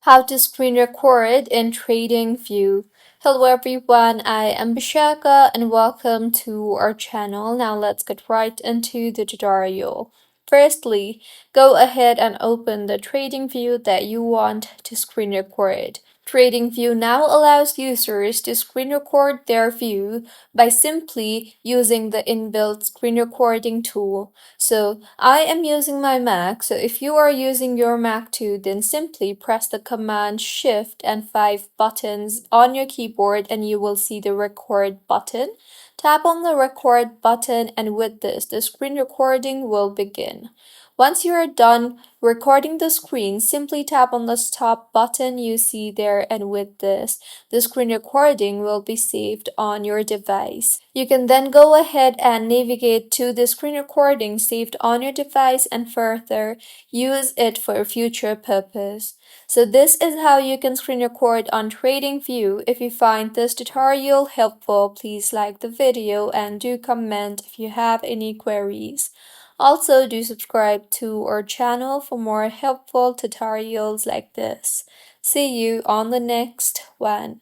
How to screen record in TradingView. Hello everyone, I am Bishaka and welcome to our channel. Now let's get right into the tutorial. Firstly, go ahead and open the TradingView that you want to screen record. TradingView now allows users to screen record their view by simply using the inbuilt screen recording tool. So I am using my Mac, so if you are using your Mac too, then simply press the Command Shift and 5 buttons on your keyboard and you will see the record button. Tap on the record button and with this, the screen recording will begin. Once you are done recording the screen, simply tap on the stop button you see there, and with this, the screen recording will be saved on your device. You can then go ahead and navigate to the screen recording saved on your device and further use it for future purpose. So this is how you can screen record on TradingView. If you find this tutorial helpful, please like the video and do comment if you have any queries. Also, do subscribe to our channel for more helpful tutorials like this. See you on the next one.